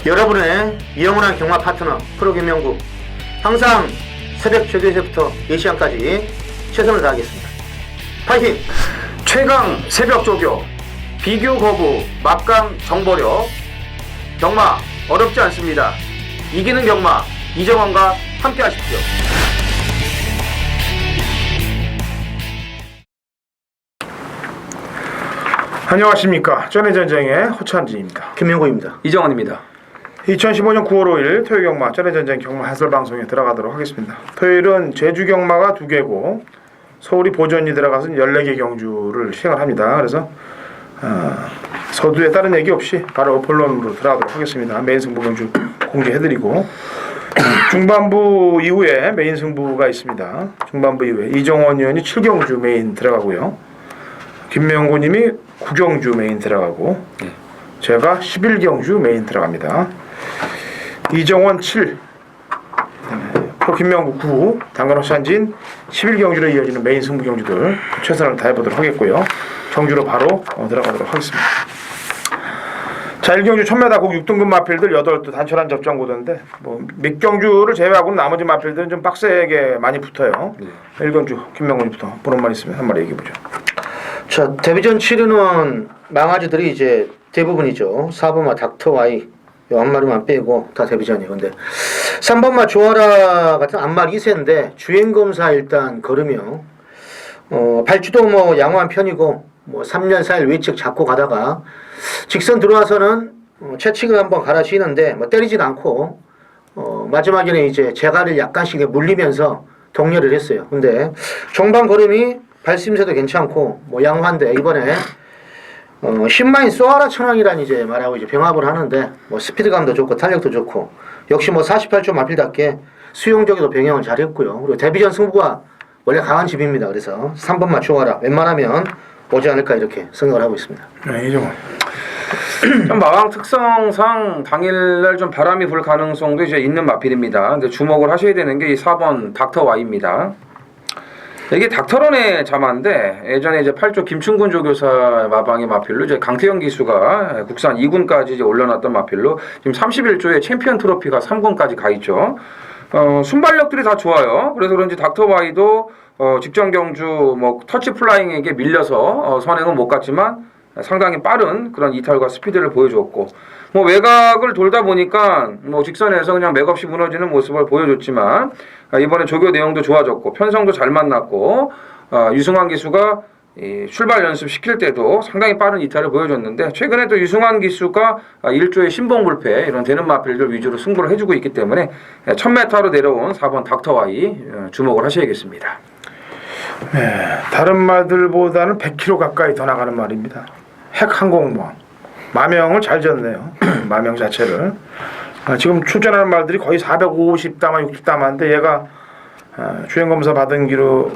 여러분의 영원한 경마 파트너 프로 김명구, 항상 새벽 조교에서부터 4시간까지 최선을 다하겠습니다. 파이팅! 최강 새벽 조교, 비교 거부, 막강 정보력. 경마 어렵지 않습니다. 이기는 경마, 이정원과 함께 하십시오. 안녕하십니까. 전해전쟁의 허찬진입니다. 김명구입니다. 이정원입니다. 2015년 9월 5일 토요경마 전해전쟁 경마 해설방송에 들어가도록 하겠습니다. 토요일은 제주경마가 2개고 서울이 보전이 들어가서 14개 경주를 시행을 합니다. 그래서 서두에 다른 얘기 없이 바로 본론으로 들어가도록 하겠습니다. 메인 승부 경주 공개해드리고 중반부 이후에 메인 승부가 있습니다. 중반부 이후에 이정원 의원이 7경주 메인 들어가고요. 김명구님이 9경주 메인 들어가고 제가 11경주 메인 들어갑니다. 이정원 7, 프로 김명구 9, 당근 허찬진 11경주로 이어지는 메인 승부 경주들 최선을 다해보도록 하겠고요. 경주로 바로 들어가도록 하겠습니다. 자, 1경주 1000m 국 6등급 마필들 8도 단촐한 접전 구도인데 몇 경주를 제외하고는 나머지 마필들은 좀 빡세게 많이 붙어요. 1경주 김명구님부터 보는 말 있으면 한 마리 얘기해보죠. 자, 데뷔전 7위는 망아지들이 이제 대부분이죠. 4번마 닥터와이 한 마리만 빼고 다 데뷔전이에요. 근데 3번마 조아라 같은 안말 2세인데 주행검사 일단 걸으며 발주도 뭐 양호한 편이고 3년 4일 외측 잡고 가다가 직선 들어와서는 채찍을 한번 갈아치는데 때리진 않고 마지막에는 이제 제가를 약간씩 물리면서 동료를 했어요. 근데 종반 걸음이 발심새도 괜찮고 양호한데 이번에 신마인 소아라 천왕이란 이제 말하고 이제 병합을 하는데 스피드감도 좋고 탄력도 좋고 역시 48초 마필답게 수용적에도 병행을 잘했고요. 그리고 데뷔전 승부가 원래 강한 집입니다. 그래서 3번 맞춰가라. 웬만하면 오지 않을까 이렇게 생각을 하고 있습니다. 네, 이정원. 좀 마방 특성상 당일날 좀 바람이 불 가능성도 이제 있는 마필입니다. 근데 주목을 하셔야 되는 게 이 4번 닥터 Y입니다. 이게 닥터런의 자마인데 예전에 이제 8조 김충근 조교사 마방의 마필로 이제 강태영 기수가 국산 2군까지 이제 올려놨던 마필로 지금 31조의 챔피언 트로피가 3군까지 가 있죠. 순발력들이 다 좋아요. 그래서 그런지 닥터 Y도 직전 경주 터치 플라잉에게 밀려서 선행은 못 갔지만 상당히 빠른 그런 이탈과 스피드를 보여줬고 외곽을 돌다 보니까 직선에서 그냥 맥없이 무너지는 모습을 보여줬지만 이번에 조교 내용도 좋아졌고 편성도 잘 만났고 유승환 기수가 출발 연습 시킬 때도 상당히 빠른 이탈을 보여줬는데 최근에 또 유승환 기수가 1조의 신봉불패 이런 되는 마필들 위주로 승부를 해주고 있기 때문에 1000m로 내려온 4번 닥터 Y 주목을 하셔야겠습니다. 네, 다른 말들보다는 100km 가까이 더 나가는 말입니다. 핵항공모함 마명을 잘 졌네요. 마명 자체를 지금 출전하는 말들이 거의 450다마 60다마인데 얘가 주행검사 받은 기로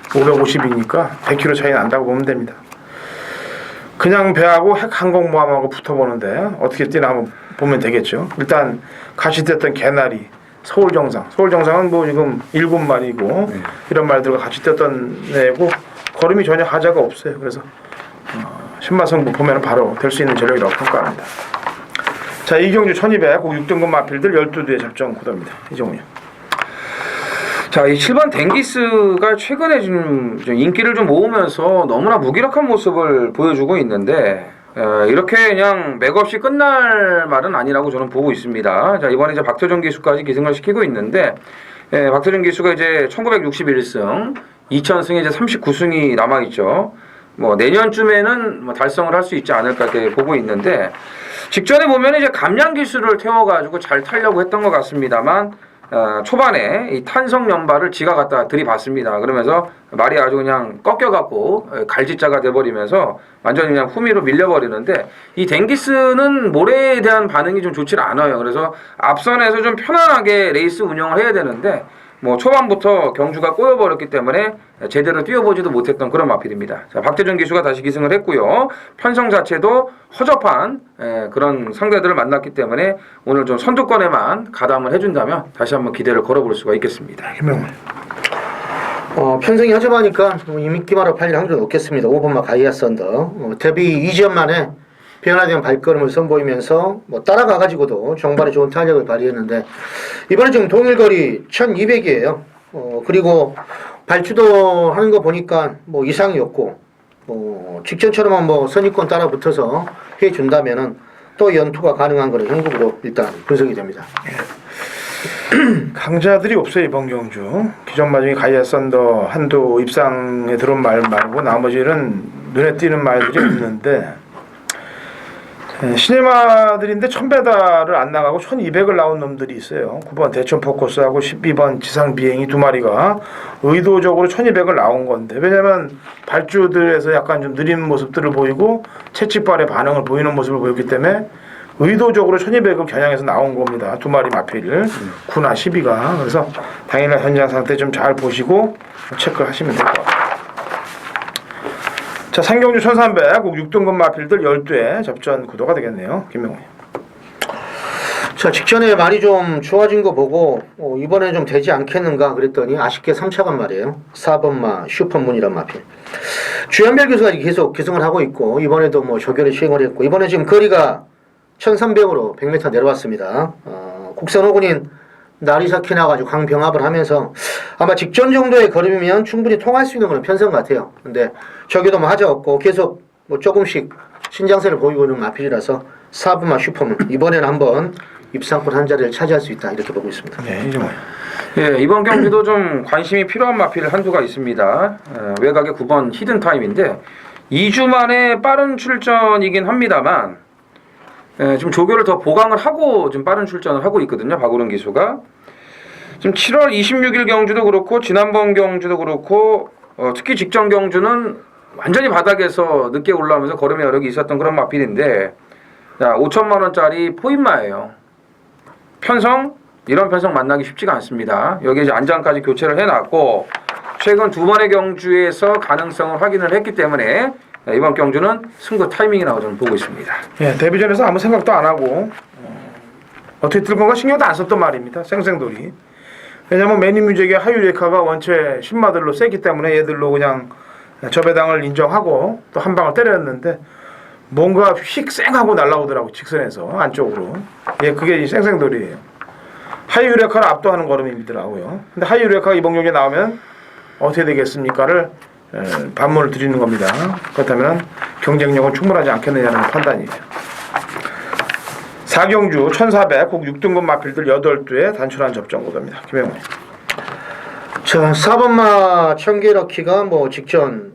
550이니까 100km 차이 난다고 보면 됩니다. 그냥 배하고 핵항공모함하고 붙어보는데 어떻게 뛰나 한번 보면 되겠죠. 일단 같이 뛰었던 개나리 서울정상은 지금 7마리고 이런 말들과 같이 뛰었던 애고 걸음이 전혀 하자가 없어요. 그래서 신마승부 보면 바로 될 수 있는 전력이라고 평가합니다. 자, 이경주 1200 6등급 마필들 12대의 접전 구도입니다. 이정훈이요. 자, 이 7번 댕기스가 최근에 좀 인기를 좀 모으면서 너무나 무기력한 모습을 보여주고 있는데 이렇게 그냥 맥없이 끝날 말은 아니라고 저는 보고 있습니다. 자, 이번에 이제 박태준 기수까지 기승을 시키고 있는데 박태준 기수가 이제 1961승, 2000승에 이제 39승이 남아있죠. 내년쯤에는 달성을 할 수 있지 않을까 이렇게 보고 있는데 직전에 보면 이제 감량 기수를 태워가지고 잘 타려고 했던 것 같습니다만 초반에 이 탄성 연발을 지가 갖다 들이받습니다. 그러면서 말이 아주 그냥 꺾여갖고 갈지자가 돼버리면서 완전히 그냥 후미로 밀려버리는데 이 댕기스는 모래에 대한 반응이 좀 좋지 않아요. 그래서 앞선에서 좀 편안하게 레이스 운영을 해야 되는데 초반부터 경주가 꼬여버렸기 때문에 제대로 뛰어보지도 못했던 그런 마필입니다. 자, 박태준 기수가 다시 기승을 했고요. 편성 자체도 허접한 그런 상대들을 만났기 때문에 오늘 좀 선두권에만 가담을 해준다면 다시 한번 기대를 걸어볼 수가 있겠습니다. 김명훈. 편성이 허접하니까 인기마로 팔릴 확률이 높겠습니다. 5번마 가이아 썬더 데뷔 2전 만에 변화된 발걸음을 선보이면서 뭐 따라가가지고도 종반에 좋은 탄력을 발휘했는데 이번에 지금 동일거리 1200이에요. 그리고 발주도 하는 거 보니까 뭐 이상이었고 직전처럼 뭐 선입권 따라 붙어서 해준다면은 또 연투가 가능한 거는 형국으로 일단 분석이 됩니다. 강자들이 없어요 이번 경주. 기존 마중에 가이아 썬더 한두 입상에 들어온 말 말고 나머지는 눈에 띄는 말들이 없는데 신의 마들인데 1000배달을 안 나가고 1200을 나온 놈들이 있어요. 9번 대천 포커스하고 12번 지상 비행이 두 마리가 의도적으로 1200을 나온 건데 왜냐면 발주들에서 약간 좀 느린 모습들을 보이고 채찍발의 반응을 보이는 모습을 보였기 때문에 의도적으로 1200을 겨냥해서 나온 겁니다. 두 마리 마필 9나 12가. 그래서 당일날 현장 상태 좀 잘 보시고 체크하시면 될 것 같아요. 자, 상경주 1300 6등급 마필들 12회 접전 구도가 되겠네요. 김명훈. 자, 직전에 많이 좀 좋아진 거 보고 이번에 좀 되지 않겠는가 그랬더니 아쉽게 3차간 말이에요. 4번마 슈퍼문이란 마필. 주연별 교수가 계속 기승을 하고 있고 이번에도 뭐 조교를 시행을 했고 이번에 지금 거리가 1300으로 100m 내려왔습니다. 국산 호군인 나리사키 나가지고 강병합을 하면서 아마 직전 정도의 걸음이면 충분히 통할 수 있는 그런 편성 같아요. 근데 저기도 뭐 하자 없고 계속 뭐 조금씩 신장세를 보이고 있는 마필이라서 4분마 슈퍼문 이번에는 한번 입상권 한 자리를 차지할 수 있다 이렇게 보고 있습니다. 네, 이제 뭐. 예, 이번 경기도 좀 관심이 필요한 마필 한두가 있습니다. 외곽의 9번 히든타임인데 2주 만에 빠른 출전이긴 합니다만 지금 조교를 더 보강을 하고 좀 빠른 출전을 하고 있거든요. 박우른 기수가. 지금 7월 26일 경주도 그렇고 지난번 경주도 그렇고 특히 직전 경주는 완전히 바닥에서 늦게 올라오면서 걸음의 여력이 있었던 그런 마필인데 5천만 원짜리 포인마예요. 편성 이런 편성 만나기 쉽지가 않습니다. 여기 이제 안장까지 교체를 해놨고 최근 두 번의 경주에서 가능성을 확인을 했기 때문에 이번 경주는 승부 타이밍이라고 저는 보고 있습니다. 예, 데뷔전에서 아무 생각도 안 하고 어떻게 뜰 건가 신경도 안 썼던 말입니다. 생생돌이. 왜냐면 매니뮤직의 하유레카가 원체 신마들로 세기 때문에 얘들로 그냥 저배당을 인정하고 또 한 방을 때렸는데 뭔가 휙 쌩하고 날라오더라고 직선에서 안쪽으로. 예, 그게 이 생생돌이에요. 하유레카를 압도하는 걸음이더라고요. 근데 하유레카가 이번 경기에 나오면 어떻게 되겠습니까를 반문을 드리는 겁니다. 그렇다면 경쟁력은 충분하지 않겠느냐는 판단이에요. 4경주 1400 6등급 마필들 8두의 단출한 접전 구도입니다. 김영훈. 자, 4번마 청계럭키가 뭐 직전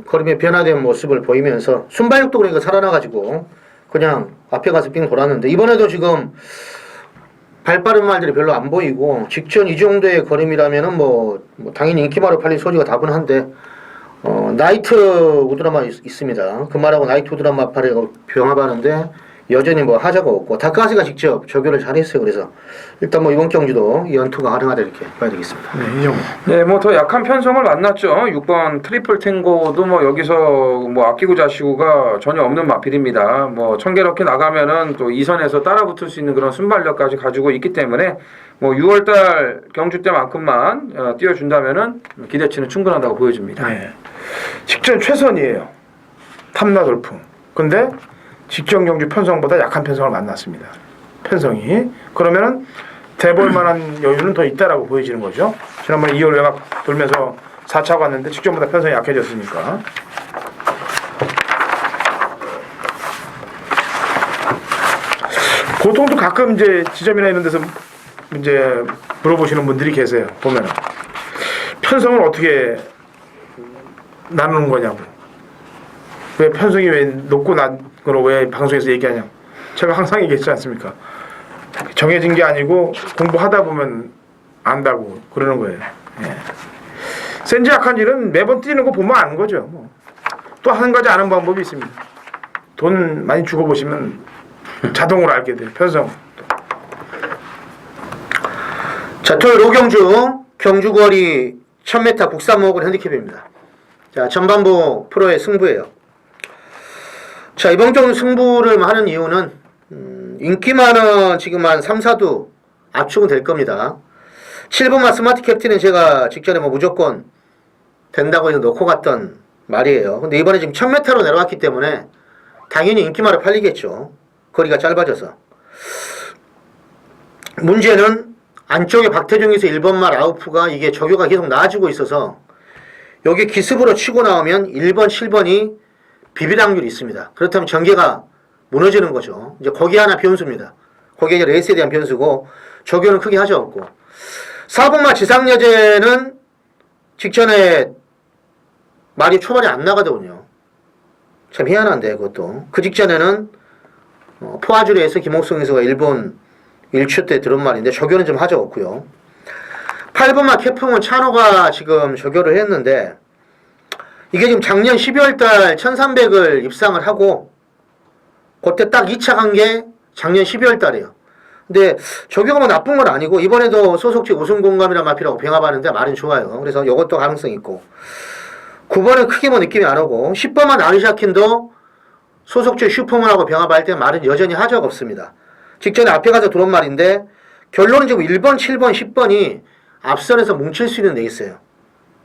걸음의 변화된 모습을 보이면서 순발력도 그러니까 살아나가지고 그냥 앞에 가서 빙 돌았는데 이번에도 지금 발빠른 말들이 별로 안 보이고 직전 이 정도의 걸음이라면은 뭐 당연히 인기마로 팔릴 소리가 다분한데 나이트 우드라마 있습니다. 그 말하고 나이트 우드라마 팔에 병합하는데 여전히 뭐 하자가 없고 다카시가 직접 조교를 잘했어요. 그래서 일단 뭐 이번 경주도 연투가 가능하다 이렇게 봐야 되겠습니다. 네, 이 정도. 네, 뭐 더 약한 편성을 만났죠. 6번 트리플 탱고도 뭐 여기서 뭐 아끼고 자시고가 전혀 없는 마필입니다. 뭐 청계럭키 나가면은 또 2선에서 따라붙을 수 있는 그런 순발력까지 가지고 있기 때문에 뭐 6월달 경주 때만큼만 띄워준다면은 기대치는 충분하다고 보여집니다. 네. 직전 최선이에요. 탐나 돌풍. 근데 직전 경주 편성보다 약한 편성을 만났습니다. 편성이. 그러면은 대볼 만한 여유는 더 있다라고 보여지는 거죠. 지난번에 2월 외곽 돌면서 4차 갔는데 직전보다 편성이 약해졌으니까. 보통도 가끔 이제 지점이나 이런 데서 이제 물어보시는 분들이 계세요. 보면은 편성을 어떻게 나누는 거냐고. 왜 편성이 왜 높고 낮으로 왜 방송에서 얘기하냐. 제가 항상 얘기했지 않습니까? 정해진 게 아니고 공부하다 보면 안다고 그러는 거예요. 예. 센지 약한지는 매번 뛰는 거 보면 아는 거죠. 뭐. 또 한 가지 아는 방법이 있습니다. 돈 많이 주고 보시면 자동으로 알게 돼요. 편성. 자, 토요일 5경주 경주거리 1000m 국산목을 핸디캡입니다. 자, 전반부 프로의 승부예요. 자, 이번 경주 승부를 하는 이유는 인기만은 지금 한 3, 4두 압축은 될 겁니다. 7번마 스마트 캡틴은 제가 직전에 뭐 무조건 된다고 해서 놓고 갔던 말이에요. 근데 이번에 지금 1000m로 내려왔기 때문에 당연히 인기말로 팔리겠죠. 거리가 짧아져서. 문제는 안쪽에 박태종에서 1번말 아웃프가 이게 저교가 계속 나아지고 있어서 여기 기습으로 치고 나오면 1번, 7번이 비빌 확률이 있습니다. 그렇다면 전개가 무너지는 거죠. 이제 거기 하나 변수입니다. 거기에 이제 레이스에 대한 변수고 저교는 크게 하지 없고 4번말 지상여제는 직전에 말이 초반에 안 나가더군요. 참 희한한데 그것도. 그 직전에는 포화주리에서 김옥성 선수가 일본 1초 때 들은 말인데 저교는 좀 하지 없고요. 8번말 캐풍은 찬호가 지금 저교를 했는데 이게 지금 작년 12월 달 1300을 입상을 하고 그때 딱 2차 간 게 작년 12월 달이에요. 근데 저교가 뭐 나쁜 건 아니고 이번에도 소속직 우승공감이란 마피라고 병합하는데 말은 좋아요. 그래서 이것도 가능성이 있고 9번은 크게 뭐 느낌이 안 오고 10번만 아르샤킨도 소속직 슈퍼문하고 병합할 때 말은 여전히 하적 없습니다. 직전에 앞에 가서 들어온 말인데 결론은 지금 1번, 7번, 10번이 앞선에서 뭉칠 수 있는 데 있어요.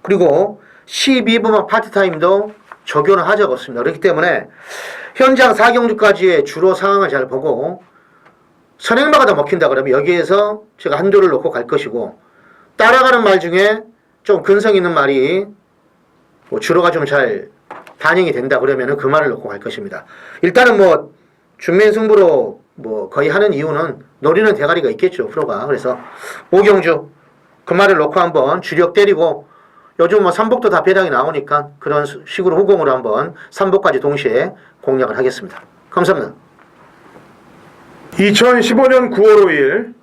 그리고 12번만 파트타임도 적용을 하적 없습니다. 그렇기 때문에 현장 4경주까지의 주로 상황을 잘 보고 선행마가 더 먹힌다 그러면 여기에서 제가 한도를 놓고 갈 것이고 따라가는 말 중에 좀 근성 있는 말이 뭐 주로가 좀 잘 반영이 된다 그러면은 그 말을 놓고 갈 것입니다. 일단은 뭐 준맨 승부로 뭐 거의 하는 이유는 노리는 대가리가 있겠죠 프로가. 그래서 오경주 그 말을 놓고 한번 주력 때리고 요즘 뭐 삼복도 다 배당이 나오니까 그런 식으로 후공으로 한번 삼복까지 동시에 공략을 하겠습니다. 감사합니다. 2015년 9월 5일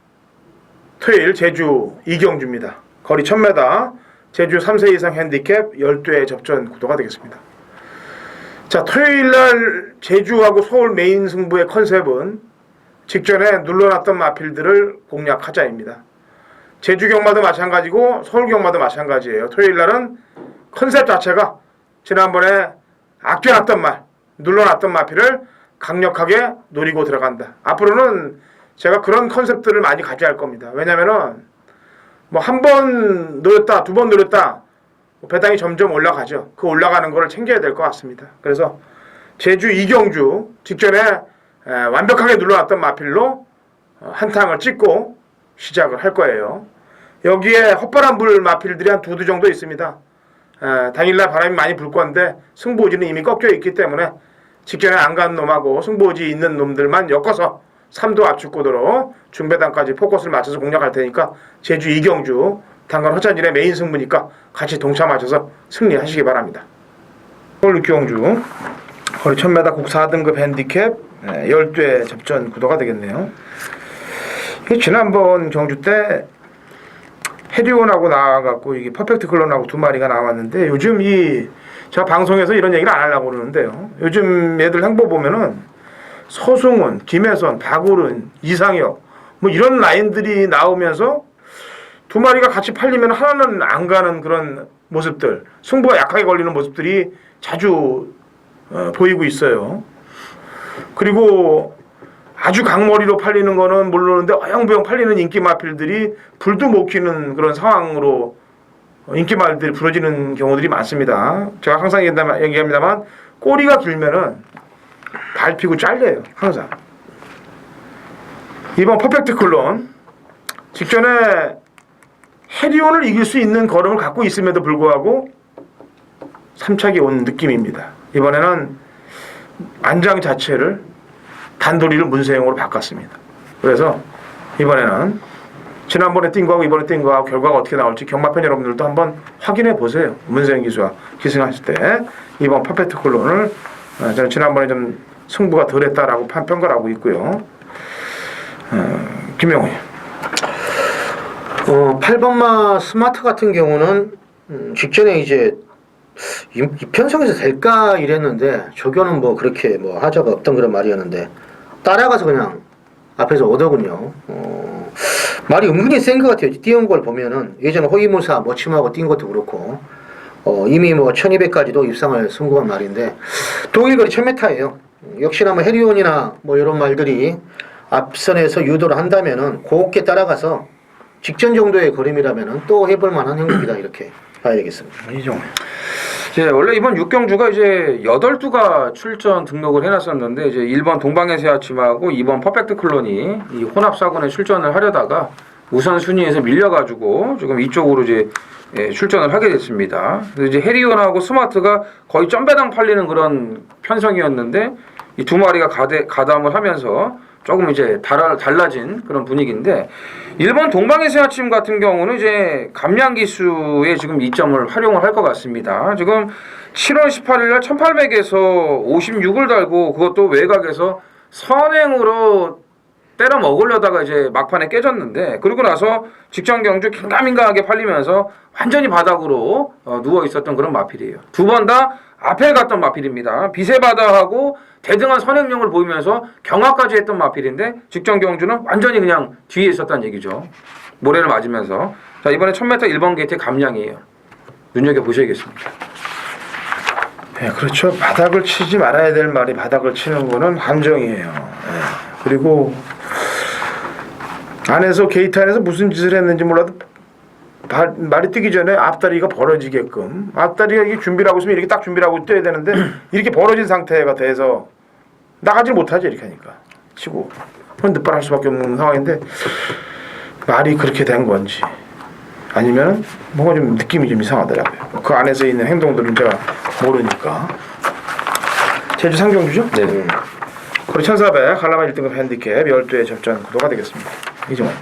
토요일 제주 이경주입니다. 거리 1000m 제주 3세 이상 핸디캡 12회 접전 구도가 되겠습니다. 자, 토요일날 제주하고 서울 메인 승부의 컨셉은 직전에 눌러놨던 마필들을 공략하자입니다. 제주 경마도 마찬가지고 서울 경마도 마찬가지예요. 토요일날은 컨셉 자체가 지난번에 아껴놨던 말, 눌러놨던 마필을 강력하게 노리고 들어간다. 앞으로는 제가 그런 컨셉들을 많이 가져야 할 겁니다. 왜냐면은 뭐 한 번 노렸다, 두 번 노렸다 배당이 점점 올라가죠. 그 올라가는 거를 챙겨야 될 것 같습니다. 그래서 제주 이경주 직전에 완벽하게 눌러놨던 마필로 한탕을 찍고 시작을 할 거예요. 여기에 헛바람 불 마필들이 한 2두 정도 있습니다. 당일날 바람이 많이 불 건데 승부오지는 이미 꺾여 있기 때문에 직전에 안 간 놈하고 승부오지 있는 놈들만 엮어서 3도 압축구도로 중배당까지 포커스를 맞춰서 공략할 테니까 제주 이경주 당근 허찬진의 메인 승부니까 같이 동참하셔서 승리하시기 바랍니다. 서울 육경주 거리 1000m 국 4등급 핸디캡 12회 접전 구도가 되겠네요. 지난번 경주 때 해리온하고 나와갖고 이게 퍼펙트 클론하고 2마리가 나왔는데 요즘 제가 방송에서 이런 얘기를 안 하려고 그러는데요. 요즘 애들 행보 보면은 서승훈, 김혜선, 박우른, 이상혁 뭐 이런 라인들이 나오면서 2마리가 같이 팔리면 하나는 안 가는 그런 모습들, 승부가 약하게 걸리는 모습들이 자주 보이고 있어요. 그리고 아주 강머리로 팔리는 거는 모르는데 어영부영 팔리는 인기 마필들이 불도 못 켜는 그런 상황으로 인기 마필들이 부러지는 경우들이 많습니다. 제가 항상 얘기합니다만 꼬리가 길면은 밟히고 잘려요. 항상. 이번 퍼펙트 클론 직전에 해리온을 이길 수 있는 걸음을 갖고 있음에도 불구하고 3착이 온 느낌입니다. 이번에는 안장 자체를 단도리를 문세영으로 바꿨습니다. 그래서 이번에는 지난번에 뛴 거하고 이번에 뛴 거하고 결과가 어떻게 나올지 경마팬 여러분들도 한번 확인해 보세요. 문세영 기수와 기승하실 때 이번 퍼펙트 클론을 저는 지난번에 좀 승부가 덜했다라고 평가를 하고 있고요. 김명훈. 8번마 스마트 같은 경우는 직전에 이제 편성에서 될까 이랬는데 저교는 뭐 그렇게 뭐 하자가 없던 그런 말이었는데 따라가서 그냥 앞에서 오더군요. 말이 은근히 센 것 같아요. 띄운 걸 보면은 예전에 호위무사 머침하고 뛴 것도 그렇고 이미 뭐 1200까지도 입상을 성공한 말인데 동일거리 1000m예요. 역시나 뭐 해리온이나 뭐 이런 말들이 앞선에서 유도를 한다면은 곱게 따라가서 직전 정도의 걸음이라면은 또 해볼 만한 행동이다 이렇게 봐야 되겠습니다. 이종호. 이제 원래 이번 6경주가 이제 8두가 출전 등록을 해놨었는데 이제 1번 동방의 새아침하고 2번 퍼펙트 클론이 이 혼합사군에 출전을 하려다가 우선 순위에서 밀려가지고 지금 이쪽으로 이제 출전을 하게 됐습니다. 그래서 이제 해리온하고 스마트가 거의 점배당 팔리는 그런 편성이었는데 이 두 마리가 가담을 하면서 조금 이제 달라진 그런 분위기인데 1번 동방의 새아침 같은 경우는 이제 감량기수에 지금 이점을 활용을 할 것 같습니다. 지금 7월 18일 날 1800에서 56을 달고 그것도 외곽에서 선행으로 때려 먹으려다가 이제 막판에 깨졌는데 그러고 나서 직전 경주 긴가민가하게 팔리면서 완전히 바닥으로 누워 있었던 그런 마필이에요. 두 번 다 앞에 갔던 마필입니다. 비세바다하고 대등한 선행력을 보이면서 경화까지 했던 마필인데 직전 경주는 완전히 그냥 뒤에 있었다는 얘기죠. 모래를 맞으면서. 자, 이번에 1000m 1번 게이트 감량이에요. 눈여겨보셔야겠습니다. 네, 그렇죠. 바닥을 치지 말아야 될 말이 바닥을 치는 거는 함정이에요. 네. 그리고 안에서 게이트 안에서 무슨 짓을 했는지 몰라도 말이 뛰기 전에 앞다리가 벌어지게끔 앞다리가 이게 준비를 하고 있으면 이렇게 딱 준비를 하고 뛰어야 되는데 이렇게 벌어진 상태가 돼서 나가지 못하지 이렇게 하니까 치고 늦발할 수밖에 없는 상황인데 말이 그렇게 된 건지 아니면 뭔가 좀 느낌이 좀 이상하더라고요. 그 안에서 있는 행동들은 제가 모르니까. 제주 상경주죠? 네. 거리 1400 한라만 1등급 핸디캡 12회 접전 구도가 되겠습니다. 이종원.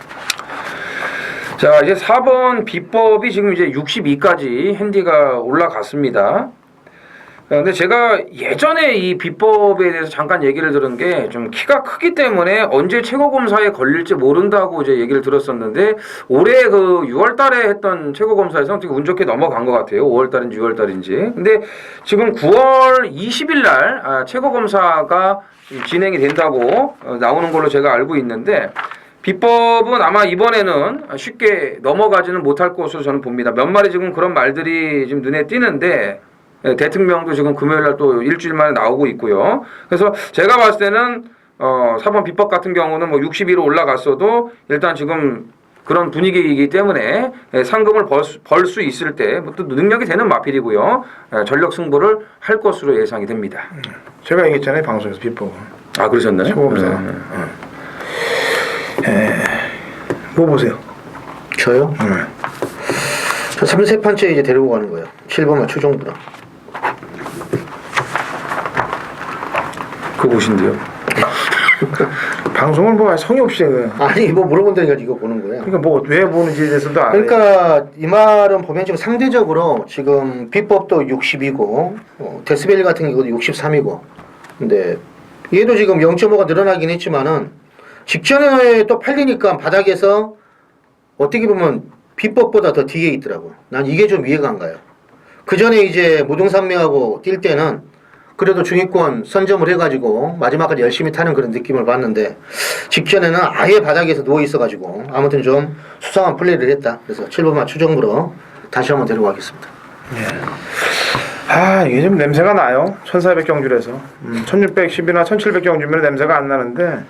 자, 이제 4번 비법이 지금 이제 62까지 핸디가 올라갔습니다. 근데 제가 예전에 이 비법에 대해서 잠깐 얘기를 들은 게 좀 키가 크기 때문에 언제 최고검사에 걸릴지 모른다고 이제 얘기를 들었었는데 올해 그 6월 달에 했던 최고검사에서 되게 운 좋게 넘어간 것 같아요. 5월 달인지 6월 달인지. 근데 지금 9월 20일 날 최고검사가 진행이 된다고 나오는 걸로 제가 알고 있는데 비법은 아마 이번에는 쉽게 넘어가지는 못할 것으로 저는 봅니다. 몇 마리 지금 그런 말들이 지금 눈에 띄는데 대통령도 지금 금요일날 또 일주일 만에 나오고 있고요. 그래서 제가 봤을 때는 4번 비법 같은 경우는 뭐 62로 올라갔어도 일단 지금 그런 분위기이기 때문에 상금을 벌 수 있을 때 또 능력이 되는 마필이고요. 전력 승부를 할 것으로 예상이 됩니다. 제가 얘기했잖아요 방송에서 비법은. 아 그러셨나요? 최고검사. 뭐 보세요? 저요? 저 3세 판째 이제 데리고 가는 거예요. 7번만 추종부랑. 그거 보신대요. 방송을 뭐 성의 없이 아니 뭐 물어본다니까 이거 보는 거예요. 그러니까 뭐 왜 보는지에 대해서도 안 그러니까 이 말은 보면 지금 상대적으로 지금 비법도 60이고 데스벨 같은 경우도 63이고 근데 얘도 지금 0.5가 늘어나긴 했지만은 직전에 또 팔리니까 바닥에서 어떻게 보면 비법보다 더 뒤에 있더라고. 난 이게 좀 이해가 안 가요. 그 전에 이제 무등산매하고 뛸 때는 그래도 중위권 선점을 해가지고 마지막까지 열심히 타는 그런 느낌을 봤는데 직전에는 아예 바닥에서 누워 있어가지고 아무튼 좀 수상한 플레이를 했다. 그래서 7번만 추정으로 다시 한번 데려가겠습니다. 아 이게 좀 냄새가 나요. 1400 경주에서 1610이나 1700 경주면 냄새가 안 나는데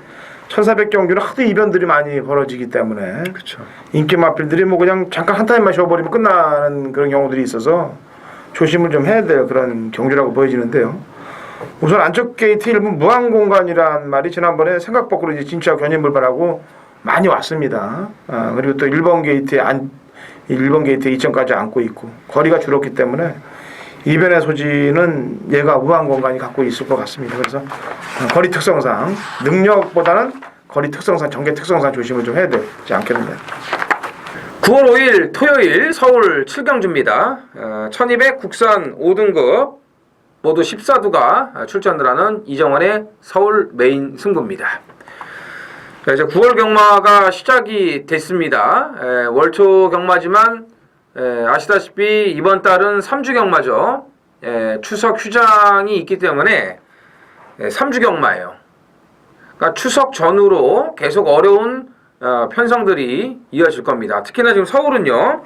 1400 경주는 하도 이변들이 많이 벌어지기 때문에 그렇죠. 인기 마필들이 뭐 그냥 잠깐 한 타임만 쉬어버리면 끝나는 그런 경우들이 있어서 조심을 좀 해야 될 그런 경주라고 보여지는데요. 우선 안쪽 게이트 일부 무한 공간이란 말이 지난번에 생각 밖으로 이제 진짜 견인불발하고 많이 왔습니다. 그리고 또 1번 게이트에 2점까지 안고 있고 거리가 줄었기 때문에 이변의 소지는 얘가 무한 공간이 갖고 있을 것 같습니다. 그래서 거리 특성상 능력보다는 거리 특성상 전개 특성상 조심을 좀 해야 되지 않겠느냐. 9월 5일 토요일 서울 7경주입니다. 1200 국산 5등급 모두 14두가 출전을 하는 이정원의 서울 메인 승부입니다. 이제 9월 경마가 시작이 됐습니다. 월초 경마지만 아시다시피 이번 달은 3주 경마죠. 추석 휴장이 있기 때문에 3주 경마예요. 그러니까 추석 전후로 계속 어려운 편성들이 이어질 겁니다. 특히나 지금 서울은요.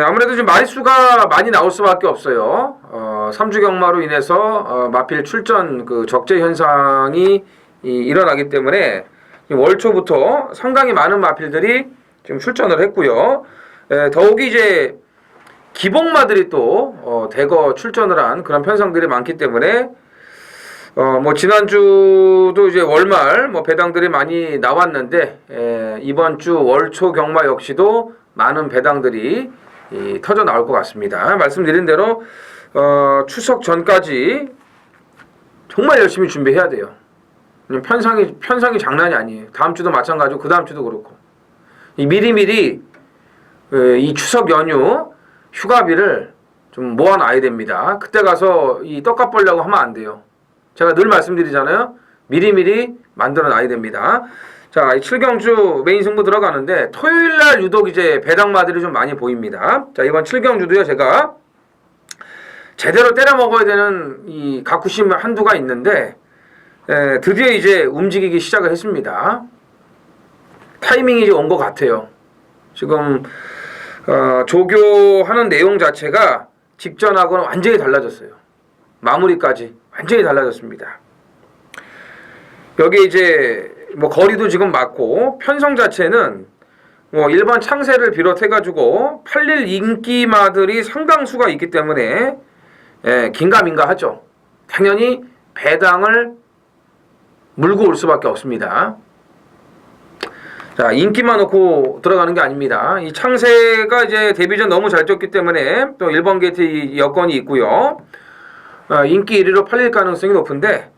아무래도 지금 마리수가 많이 나올 수밖에 없어요. 3주 경마로 인해서 마필 출전 그 적재 현상이 일어나기 때문에 월초부터 상당히 많은 마필들이 지금 출전을 했고요. 더욱이 이제 기복마들이 또 대거 출전을 한 그런 편성들이 많기 때문에 뭐 지난주도 이제 월말 뭐 배당들이 많이 나왔는데 이번 주 월초 경마 역시도 많은 배당들이 터져 나올 것 같습니다. 말씀드린 대로 추석 전까지 정말 열심히 준비해야 돼요. 편성이 장난이 아니에요. 다음 주도 마찬가지고 그 다음 주도 그렇고 미리미리 이 추석 연휴 휴가비를 좀 모아놔야 됩니다. 그때 가서 이 떡값 벌려고 하면 안 돼요. 제가 늘 말씀드리잖아요. 미리미리 만들어놔야 됩니다. 자, 이 7경주 메인 승부 들어가는데 토요일날 유독 이제 배당마들이 좀 많이 보입니다. 자, 이번 7경주도요 제가 제대로 때려 먹어야 되는 이 가쿠심 한두가 있는데 드디어 이제 움직이기 시작을 했습니다. 타이밍이 이제 온 것 같아요. 지금 조교하는 내용 자체가 직전하고는 완전히 달라졌어요. 마무리까지 완전히 달라졌습니다. 여기 이제 뭐 거리도 지금 맞고 편성 자체는 뭐 일반 창세를 비롯해가지고 팔릴 인기마들이 상당수가 있기 때문에 긴가민가 하죠. 당연히 배당을 물고 올 수밖에 없습니다. 자, 인기만 놓고 들어가는 게 아닙니다. 이 창세가 이제 데뷔전 너무 잘 뛰었기 때문에 또 1번 게이트 여건이 있고요. 인기 1위로 팔릴 가능성이 높은데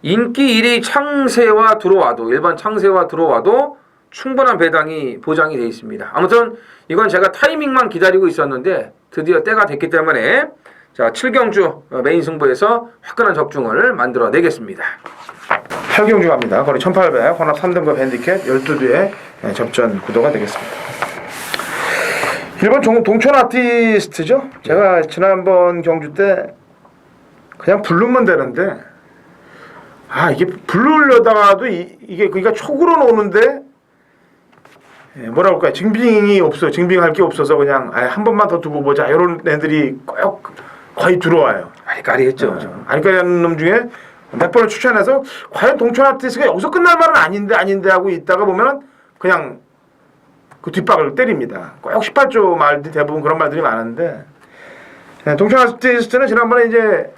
인기 1위 창세와 들어와도 일반 창세와 들어와도 충분한 배당이 보장이 되어 있습니다. 아무튼 이건 제가 타이밍만 기다리고 있었는데 드디어 때가 됐기 때문에 자 7경주 메인 승부에서 화끈한 적중을 만들어 내겠습니다. 8경주 갑니다. 거리 1800 혼합 3등급 핸디캡 12두의 접전 구도가 되겠습니다. 1번 동촌 아티스트죠. 제가 지난번 경주 때 그냥 부르면 되는데 이게 부르려다가도 이게 그러니까 촉으로 오는데 뭐라 그럴까요? 증빙이 없어. 증빙할 게 없어서 그냥 한 번만 더 두고 보자 이런 애들이 꼭 거의 들어와요. 아리까리했죠. 아리까리한 놈 중에 몇 번을 추천해서 과연 동촌 아티스트가 여기서 끝날 말은 아닌데 하고 있다가 보면은 그냥 그 뒷박을 때립니다. 꼭 18조 말들이 대부분 그런 말들이 많은데 동촌 아티스트는 지난번에 이제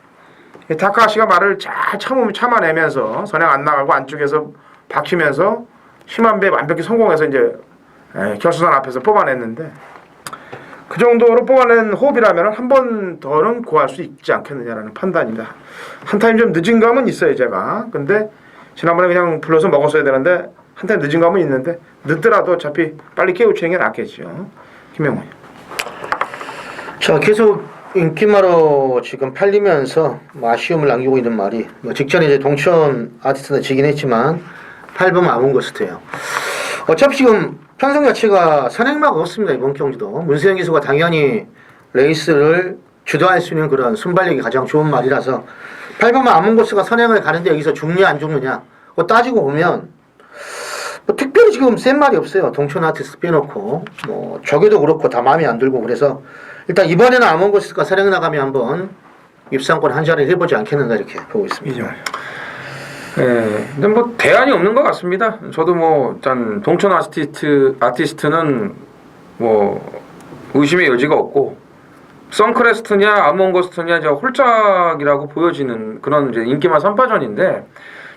다카시가 말을 잘 참아내면서 선행 안 나가고 안쪽에서 박히면서 심한 배 완벽히 성공해서 이제 결승선 앞에서 뽑아냈는데 그 정도로 뽑아낸 호흡이라면 한 번 더는 구할 수 있지 않겠느냐라는 판단입니다. 한 타임 좀 늦은 감은 있어요 제가. 근데 지난번에 그냥 불러서 먹었어야 되는데 한 타임 늦은 감은 있는데 늦더라도 어차피 빨리 깨우치는 게 낫겠죠. 김영훈. 자, 계속 인기마로 지금 팔리면서 뭐 아쉬움을 남기고 있는 말이 뭐 직전에 이제 동촌 아티스트는 지긴 했지만 8번 아몬고스트예요. 어차피 지금 편성 자체가 선행마가 없습니다. 이번 경주도 문세영 기수가 당연히 레이스를 주도할 수 있는 그런 순발력이 가장 좋은 말이라서 8번 아몬고스가 선행을 가는데 여기서 죽냐 안 죽느냐 따지고 보면 뭐 특별히 지금 센 말이 없어요. 동촌 아티스트 빼놓고 뭐 저게도 그렇고 다 마음에 안 들고 그래서 일단 이번에는 아몬고스가 선행 나가면 한번 입상권 한 자리 해보지 않겠는가 이렇게 보고 있습니다. 근데 뭐 대안이 없는 것 같습니다. 저도 뭐 일단 동촌 아티스트는 뭐 의심의 여지가 없고 선크레스트냐 아몬고스트냐 이제 홀짝이라고 보여지는 그런 이제 인기만 3파전인데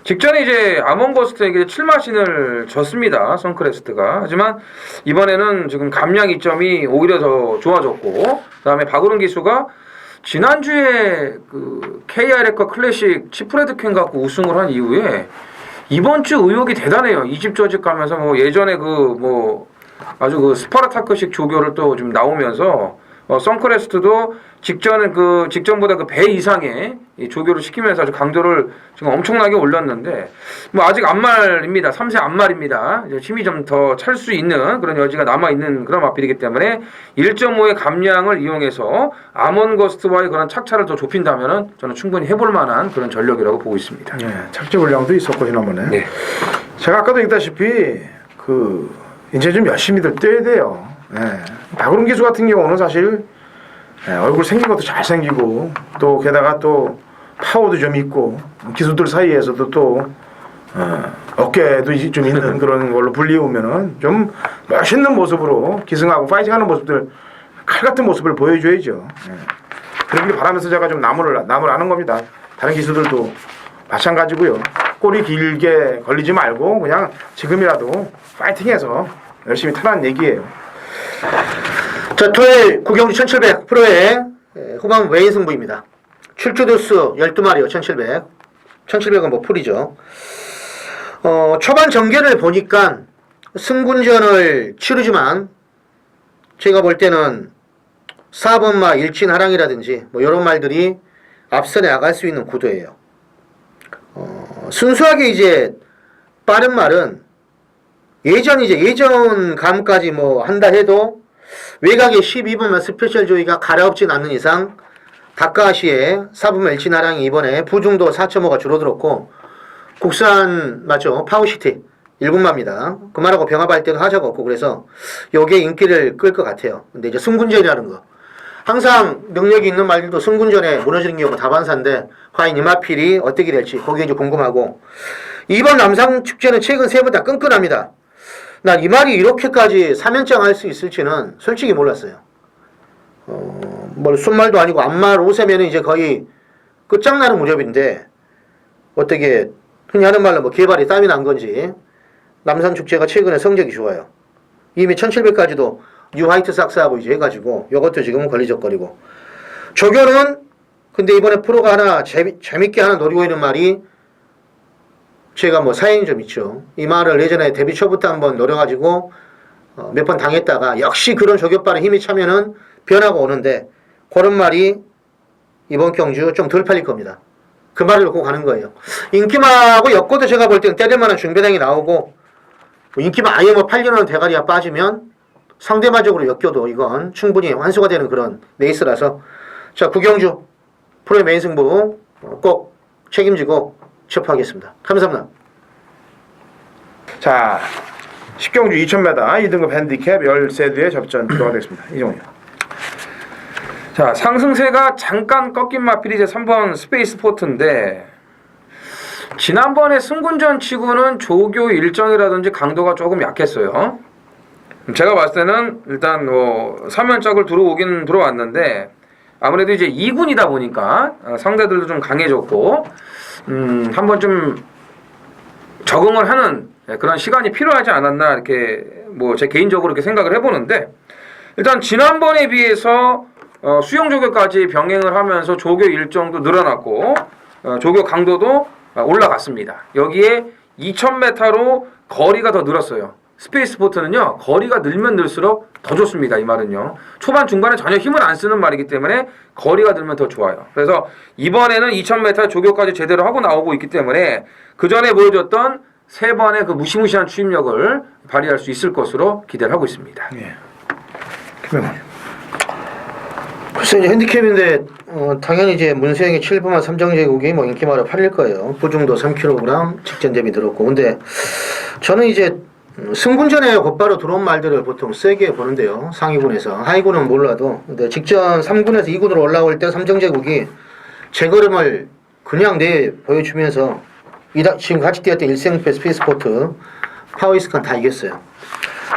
직전에 이제 아몬고스트에게 7마신을 졌습니다. 선크레스트가. 하지만 이번에는 지금 감량 이점이 오히려 더 좋아졌고 그다음에 박우른 기수가 지난주에 그 KRF과 클래식 치프레드캔 갖고 우승을 한 이후에 이번 주 의욕이 대단해요. 이집 저집 가면서 뭐 예전에 그 뭐 아주 그 스파르타크식 조교를 또 좀 나오면서 선크레스트도 직전보다 그 배 이상의 이 조교를 시키면서 아주 강도를 지금 엄청나게 올렸는데 뭐 아직 안말입니다. 3세 안말입니다. 힘이 좀 더 찰 수 있는 그런 여지가 남아 있는 그런 마필이기 때문에 1.5의 감량을 이용해서 아몬고스트와의 그런 착차를 더 좁힌다면은 저는 충분히 해볼 만한 그런 전력이라고 보고 있습니다. 착지 분량도 있었고 지난번에. 네. 제가 아까도 얘기했다시피 이제 좀 열심히들 뛰어야 돼요. 박우른 기수 같은 경우는 사실 얼굴 생긴 것도 잘생기고 또 게다가 또 파워도 좀 있고 기수들 사이에서도 또 어깨도 좀 있는 그런 걸로 불리우면은 좀 멋있는 모습으로 기승하고 파이팅하는 모습들 칼 같은 모습을 보여줘야죠. 그러길 바라면서 제가 좀 나무를 하는 겁니다. 다른 기수들도 마찬가지고요. 꼬리 길게 걸리지 말고 그냥 지금이라도 파이팅해서 열심히 타라는 얘기예요. 자, 토요일 구경주 1700 프로의 후반 외인 승부입니다. 출주도수 12마리요. 1700. 1700은 뭐 풀이죠. 초반 전개를 보니까 승군전을 치르지만 제가 볼 때는 4번마 일진하랑이라든지 뭐 이런 말들이 앞서 나갈 수 있는 구도예요. 순수하게 이제 빠른 말은 예전 감까지 뭐 한다 해도 외곽에 12번마 스페셜 조이가 가라앉진 않는 이상 다카시의 4번마 일진하랑이 이번에 부중도 4.5가 줄어들었고 국산 맞죠? 파워시티 1군마입니다. 그 말하고 병합할 때도 하자가 없고 그래서 요게 인기를 끌 것 같아요. 근데 이제 승군전이라는 거 항상 능력이 있는 말들도 승군전에 무너지는 경우가 다반사인데 과연 이마필이 어떻게 될지 거기에 이제 궁금하고 이번 남상축제는 최근 세 번 다 끈끈합니다. 난 이 말이 이렇게까지 3연장 할 수 있을지는 솔직히 몰랐어요. 뭐 순말도 아니고 앞말 5세면은 이제 거의 끝장나는 무렵인데 어떻게 흔히 하는 말로 뭐 개발이 땀이 난 건지 남산축제가 최근에 성적이 좋아요. 이미 1700까지도 뉴 화이트 삭스하고 이제 해가지고 이것도 지금은 걸리적거리고 조교는 근데 이번에 프로가 하나 재밌게 하나 노리고 있는 말이 제가 뭐 사연이 좀 있죠. 이 말을 예전에 데뷔 초부터 한번 노려가지고 몇 번 당했다가 역시 그런 조교발에 힘이 차면은 변화가 오는데 그런 말이 이번 경주 좀 덜 팔릴 겁니다. 그 말을 놓고 가는 거예요. 인기마하고 엮어도 제가 볼 때는 때릴 만한 중배당이 나오고 인기마 아예 뭐 8년은 대가리가 빠지면 상대마적으로 엮여도 이건 충분히 완수가 되는 그런 레이스라서 자 구경주 프로의 메인 승부 꼭 책임지고 접하겠습니다. 감사합니다. 자, 10경주 2000m 2등급 핸디캡 13대의 접전 들어가 되겠습니다. 이정훈이요. 자, 상승세가 잠깐 꺾인 마필이 이제 3번 스페이스 포트인데 지난번에 승군전 치고는 조교 일정이라든지 강도가 조금 약했어요. 제가 봤을 때는 일단 뭐 3연짝을 들어오긴 들어왔는데 아무래도 이제 2군이다 보니까 상대들도 좀 강해졌고 한번 좀 적응을 하는 그런 시간이 필요하지 않았나 이렇게 뭐 제 개인적으로 이렇게 생각을 해보는데 일단 지난번에 비해서 수영 조교까지 병행을 하면서 조교 일정도 늘어났고 조교 강도도 올라갔습니다. 여기에 2000m로 거리가 더 늘었어요. 스페이스 포트는요 거리가 늘면 늘수록 더 좋습니다. 이 말은요 초반 중반에 전혀 힘을 안 쓰는 말이기 때문에 거리가 늘면 더 좋아요. 그래서 이번에는 2000m 조교까지 제대로 하고 나오고 있기 때문에 그 전에 보여줬던 세 번의 그 무시무시한 추임력을 발휘할 수 있을 것으로 기대를 하고 있습니다. 예. 김영환. 글쎄 이제 핸디캡인데 당연히 이제 문세영의 7번마 삼정제국이 뭐 인기마로 팔릴 거예요. 부중도 3kg 직전 대비 늘었고 근데 저는 이제 승군전에 곧바로 들어온 말들을 보통 세게 보는데요. 상위군에서 하위군은 몰라도 근데 직전 3군에서 2군으로 올라올 때 삼정제국이 제걸음을 그냥 보여주면서 지금 같이 뛰었던 일생패 스페이스포트 파워이스칸 다 이겼어요.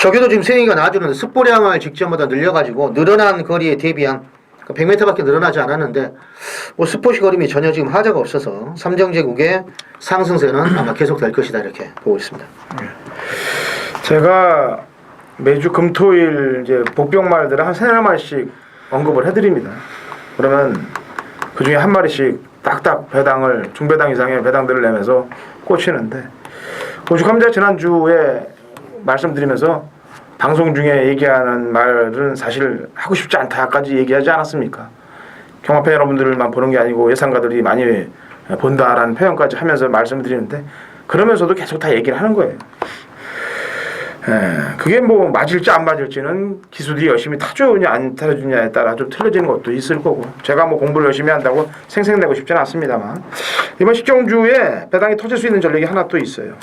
저기도 지금 세영이가 나와주는데 습보량을 직전보다 늘려가지고 늘어난 거리에 대비한 100m밖에 늘어나지 않았는데 뭐 스포시 거림이 전혀 지금 하자가 없어서 삼정제국의 상승세는 아마 계속될 것이다 이렇게 보고 있습니다. 제가 매주 금토일 이제 복병 말들을 한 3-4마리씩 언급을 해드립니다. 그러면 그 중에 한 마리씩 딱딱 배당을 중배당 이상의 배당들을 내면서 꽂히는데 오죽하면 지난주에 말씀드리면서 방송 중에 얘기하는 말은 사실 하고 싶지 않다까지 얘기하지 않았습니까? 경합회 여러분들만 보는 게 아니고 예상가들이 많이 본다라는 표현까지 하면서 말씀을 드리는데 그러면서도 계속 다 얘기를 하는 거예요. 그게 뭐 맞을지 안 맞을지는 기수들이 열심히 타주냐 안 타주냐에 따라 좀 틀려지는 것도 있을 거고 제가 뭐 공부를 열심히 한다고 생색내고 싶지는 않습니다만 이번 식경주에 배당이 터질 수 있는 전력이 하나 또 있어요.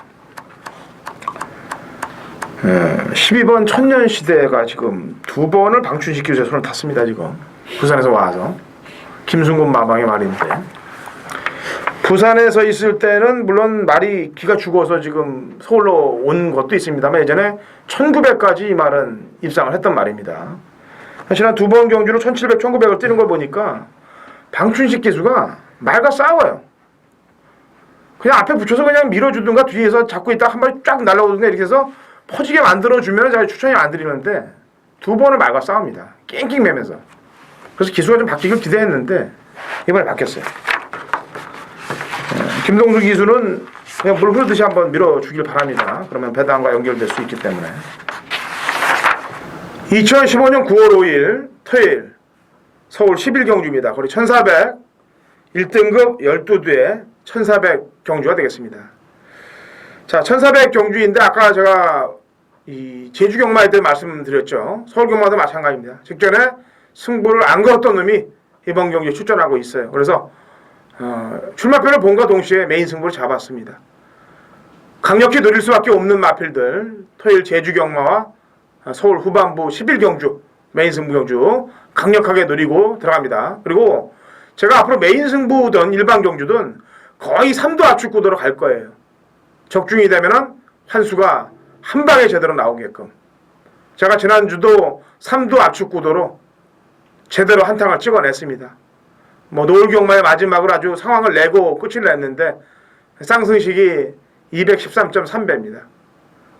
12번 천년시대가 지금 2번을 방춘시키기 위해서 손을 탔습니다. 지금 부산에서 와서 김순곤 마방의 말인데 부산에서 있을 때는 물론 말이 기가 죽어서 지금 서울로 온 것도 있습니다만 예전에 1900까지 이 말은 입상을 했던 말입니다. 지난 두 번 경주로 1700, 1900을 뛰는 걸 보니까 방춘식 기수가 말과 싸워요. 그냥 앞에 붙여서 그냥 밀어주든가 뒤에서 잡고 있다 한 발이 쫙 날라오든가 이렇게 해서 퍼지게 만들어주면 제가 추천이 안 드리는데 두 번을 말과 싸웁니다. 낑낑 매면서. 그래서 기수가 좀 바뀌길 기대했는데 이번에 바뀌었어요. 김동수 기수는 그냥 물 흐르듯이 한번 밀어주길 바랍니다. 그러면 배당과 연결될 수 있기 때문에. 2015년 9월 5일 토요일 서울 11경주입니다. 거리 1400 1등급 12두에 1400 경주가 되겠습니다. 자, 1400 경주인데 아까 제가 이 제주 경마에 대해 말씀드렸죠. 서울 경마도 마찬가지입니다. 직전에 승부를 안 걸었던 놈이 이번 경주에 출전하고 있어요. 그래서 출마표를 본과 동시에 메인 승부를 잡았습니다. 강력히 노릴 수밖에 없는 마필들 토요일 제주 경마와 서울 후반부 11경주 메인 승부 경주 강력하게 노리고 들어갑니다. 그리고 제가 앞으로 메인 승부든 일반 경주든 거의 3도 압축 구도로 갈 거예요. 적중이 되면은 환수가 한 방에 제대로 나오게끔. 제가 지난주도 3도 압축 구도로 제대로 한탕을 찍어냈습니다. 뭐 노을 경마의 마지막으로 아주 상황을 내고 끝을 냈는데 쌍승식이 213.3배입니다.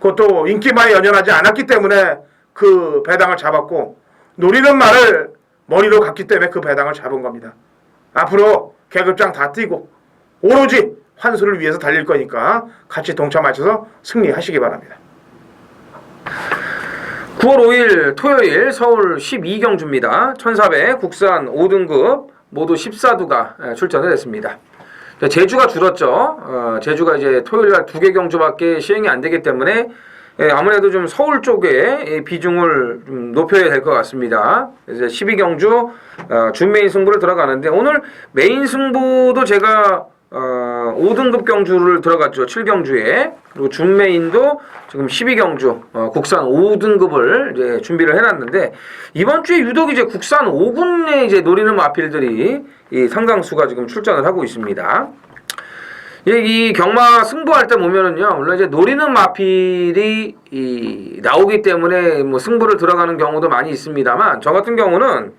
그것도 인기마에 연연하지 않았기 때문에 그 배당을 잡았고 노리는 말을 머리로 갔기 때문에 그 배당을 잡은 겁니다. 앞으로 계급장 다 뛰고 오로지 환수를 위해서 달릴 거니까 같이 동참하셔서 승리하시기 바랍니다. 9월 5일 토요일 서울 12경주입니다. 1400 국산 5등급 모두 14두가 출전을 했습니다. 제주가 줄었죠. 제주가 이제 토요일날 2개 경주밖에 시행이 안 되기 때문에 아무래도 좀 서울 쪽에 비중을 좀 높여야 될 것 같습니다. 그래서 12경주 준메인 승부를 들어가는데 오늘 메인 승부도 제가 5등급 경주를 들어갔죠. 7경주에. 그리고 준메인도 지금 12경주 국산 5등급을 이제 준비를 해놨는데 이번 주에 유독 이제 국산 5군에 이제 노리는 마필들이 이 상당수가 지금 출전을 하고 있습니다. 이 경마 승부할 때 보면은요, 물론 이제 노리는 마필이 나오기 때문에 뭐 승부를 들어가는 경우도 많이 있습니다만 저 같은 경우는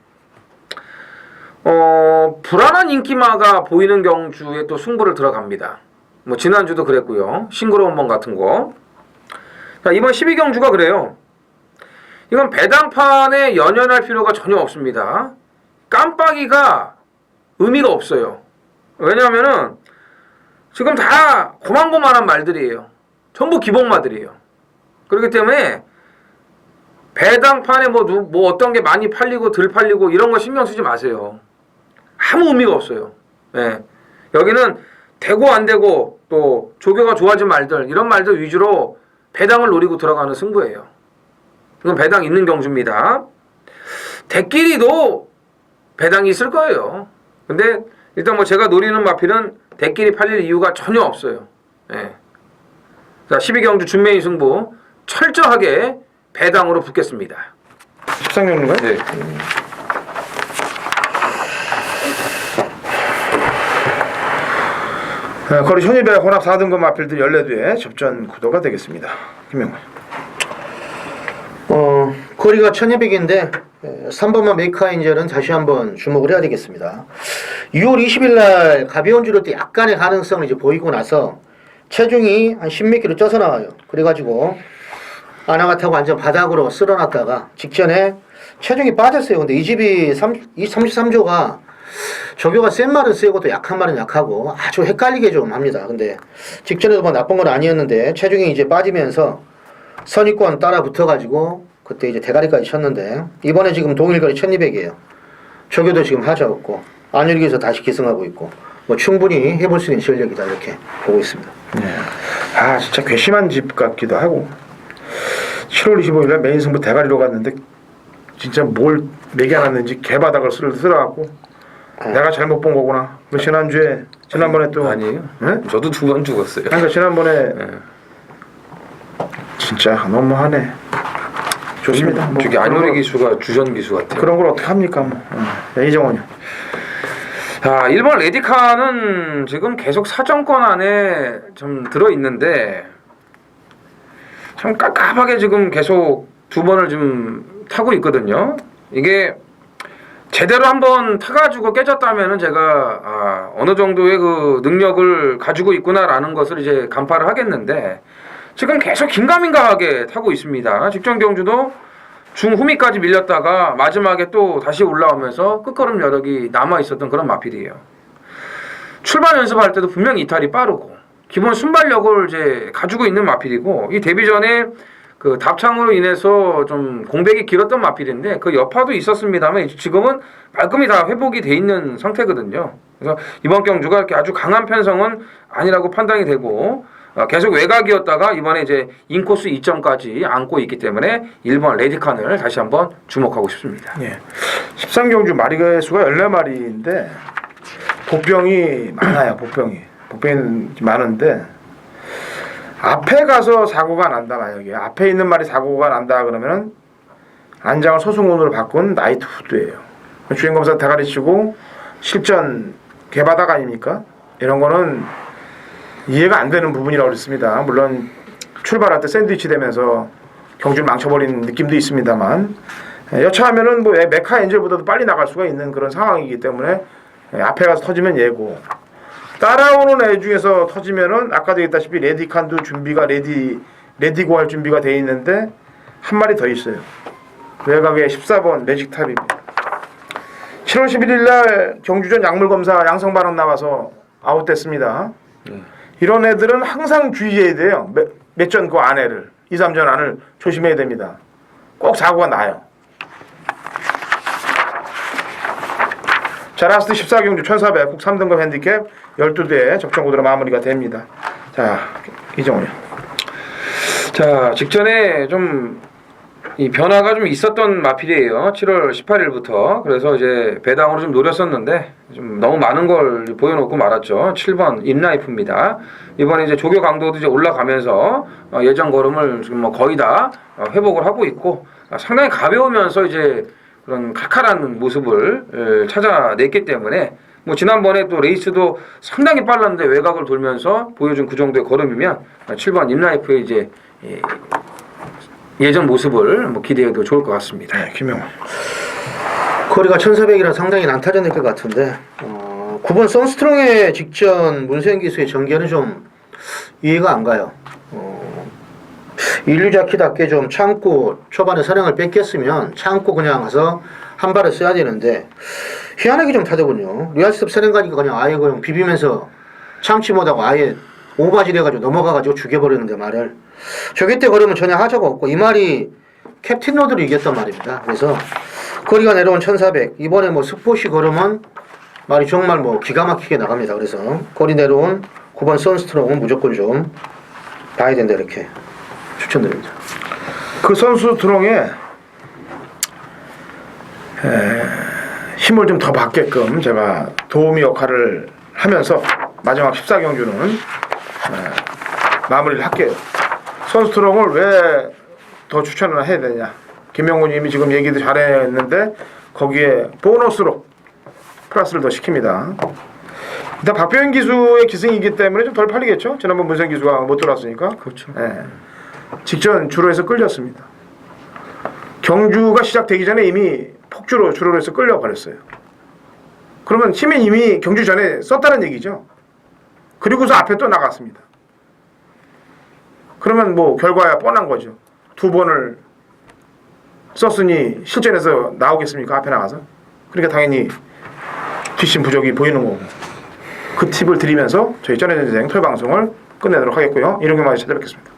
불안한 인기마가 보이는 경주에 또 승부를 들어갑니다. 뭐 지난주도 그랬고요. 싱그러운 번 같은 거. 자, 이번 12경주가 그래요. 이건 배당판에 연연할 필요가 전혀 없습니다. 깜빡이가 의미가 없어요. 왜냐하면은 지금 다 고만고만한 말들이에요. 전부 기복마들이에요. 그렇기 때문에 배당판에 뭐 어떤 게 많이 팔리고 덜 팔리고 이런 거 신경 쓰지 마세요. 아무 의미가 없어요. 네. 여기는 되고 안 되고 또 조교가 좋아진 말들 이런 말들 위주로 배당을 노리고 들어가는 승부예요. 이건 배당 있는 경주입니다. 대끼리도 배당이 있을 거예요. 근데 일단 뭐 제가 노리는 마필은 대끼리 팔릴 이유가 전혀 없어요. 네. 자, 12경주 준메인 승부 철저하게 배당으로 붙겠습니다. 13경주인가요? 네. 거리 1200 혼합 4등급 마필들 14두에 접전 구도가 되겠습니다. 김명훈. 거리가 1200인데 3번만 메이카인젤은 다시 한번 주목을 해야 되겠습니다. 6월 20일 날 가벼운 주로 때 약간의 가능성을 이제 보이고 나서 체중이 한 10몇 킬로 쪄서 나와요. 그래가지고 아나가 타고 완전 바닥으로 쓸어놨다가 직전에 체중이 빠졌어요. 근데 이 집이 33조가 조교가 센 말은 세고 또 약한 말은 약하고 아주 헷갈리게 좀 합니다. 근데 직전에도 뭐 나쁜 건 아니었는데 체중이 이제 빠지면서 선입권 따라 붙어가지고 그때 이제 대가리까지 쳤는데 이번에 지금 동일거리 1200이에요. 조교도 지금 하자 없고 안율기에서 다시 기승하고 있고 뭐 충분히 해볼 수 있는 실력이다 이렇게 보고 있습니다. 네. 아 진짜 괘씸한 집 같기도 하고 7월 25일날 메인 승부 대가리로 갔는데 진짜 뭘 매겨놨는지 개바닥을 쓸어갖고 내가 잘못 본 거구나. 지난번에 또 아니에요. 네? 저도 2번 죽었어요. 그러니까 지난번에 네. 진짜 너무하네. 좋습니다. 뭐 저기 안효리 기수가 주전 기수 같아요. 그런 걸 어떻게 합니까? 뭐. 이정원이. 자, 1번 레디카는 지금 계속 사정권 안에 좀 들어있는데 참 깝깝하게 지금 계속 2번을 좀 타고 있거든요. 이게 제대로 한번 타가지고 깨졌다면은 제가 어느 정도의 그 능력을 가지고 있구나라는 것을 이제 간파를 하겠는데 지금 계속 긴가민가하게 타고 있습니다. 직전 경주도 중후미까지 밀렸다가 마지막에 또 다시 올라오면서 끝걸음 여력이 남아 있었던 그런 마필이에요. 출발 연습할 때도 분명히 이탈이 빠르고 기본 순발력을 이제 가지고 있는 마필이고 이 데뷔 전에 그 답창으로 인해서 좀 공백이 길었던 마필인데 그 여파도 있었습니다만 지금은 말끔히 다 회복이 돼 있는 상태거든요. 그래서 이번 경주가 이렇게 아주 강한 편성은 아니라고 판단이 되고 계속 외곽이었다가 이번에 이제 인코스 2점까지 안고 있기 때문에 1번 레디칸을 다시 한번 주목하고 싶습니다. 예. 13경주 마리가 수가 14마리인데 보병이 많아요. 보병이 많은데 앞에 가서 사고가 난다 만약에 앞에 있는 말이 사고가 난다 그러면은 안장을 소승운으로 바꾼 나이트 후드예요. 주행검사 대가리 치고 실전 개바닥 아닙니까? 이런 거는 이해가 안 되는 부분이라고 그랬습니다. 물론 출발할 때 샌드위치 되면서 경주를 망쳐버린 느낌도 있습니다만 여차하면은 뭐 메카 엔젤보다도 빨리 나갈 수가 있는 그런 상황이기 때문에 앞에 가서 터지면 예고 따라오는 애 중에서 터지면은 아까도 얘기했다시피 레디칸도 준비가 레디고 할 준비가 돼 있는데 한 마리 더 있어요. 외곽에 14번 매직탑입니다. 7월 11일 날 경주전 약물검사 양성반응 나와서 아웃됐습니다. 이런 애들은 항상 주의해야 돼요. 몇 전 그 안에를 2, 3전 안을 조심해야 됩니다. 꼭 사고가 나요. 자, 라스트 14경주 1400 국 3등급 핸디캡 12대 적정구도로 마무리가 됩니다. 자, 이정훈이요. 자, 직전에 좀 이 변화가 좀 있었던 마필이에요. 7월 18일부터. 그래서 이제 배당으로 좀 노렸었는데 좀 너무 많은 걸 보여놓고 말았죠. 7번 인라이프입니다. 이번에 이제 조교 강도도 이제 올라가면서 예전 걸음을 지금 뭐 거의 다 회복을 하고 있고 상당히 가벼우면서 이제 그런 칼칼한 모습을 찾아냈기 때문에 뭐 지난번에 또 레이스도 상당히 빨랐는데 외곽을 돌면서 보여준 그 정도의 걸음이면 7번 인라이프의 이제 예전 모습을 뭐 기대해도 좋을 것 같습니다. 네, 김영환. 거리가 1400이라 상당히 난타전일 것 같은데 9번 선스트롱의 직전 문세영 기수의 전개는 좀 이해가 안 가요. 인류자키답게 좀 참고 초반에 선행을 뺏겼으면 참고 그냥 가서 한 발을 써야 되는데 희한하게 좀 타더군요. 리얼스톱 선행 가니까 그냥 아예 그냥 비비면서 참지 못하고 아예 오바질 해가지고 넘어가가지고 죽여버리는데 말을 저기 때 걸으면 전혀 하자가 없고 이 말이 캡틴 로드를 이겼단 말입니다. 그래서 거리가 내려온 1400 이번에 뭐 스포시 걸으면 말이 정말 뭐 기가 막히게 나갑니다. 그래서 거리 내려온 9번 선스트롱은 무조건 좀 봐야 된다 이렇게 추천드립니다. 그 선수 드롱에 힘을 좀 더 받게끔 제가 도우미 역할을 하면서 마지막 14경주는 마무리를 할게요. 선수 드롱을 왜 더 추천을 해야 되냐. 김영훈님이 지금 얘기도 잘했는데 거기에 보너스로 플러스를 더 시킵니다. 일단 박병현 기수의 기승이기 때문에 좀 덜 팔리겠죠. 지난번 문세영 기수가 못 들어왔으니까. 그렇죠. 직전 주로에서 끌렸습니다. 경주가 시작되기 전에 이미 폭주로 주로에서 끌려버렸어요. 그러면 힘이 이미 경주 전에 썼다는 얘기죠. 그리고서 앞에 또 나갔습니다. 그러면 뭐 결과야 뻔한 거죠. 2번을 썼으니 실전에서 나오겠습니까? 앞에 나가서. 그러니까 당연히 뒷심 부족이 보이는 거고. 그 팁을 드리면서 저희 전해전생 토요방송을 끝내도록 하겠고요. 이런 경우만 찾아뵙겠습니다.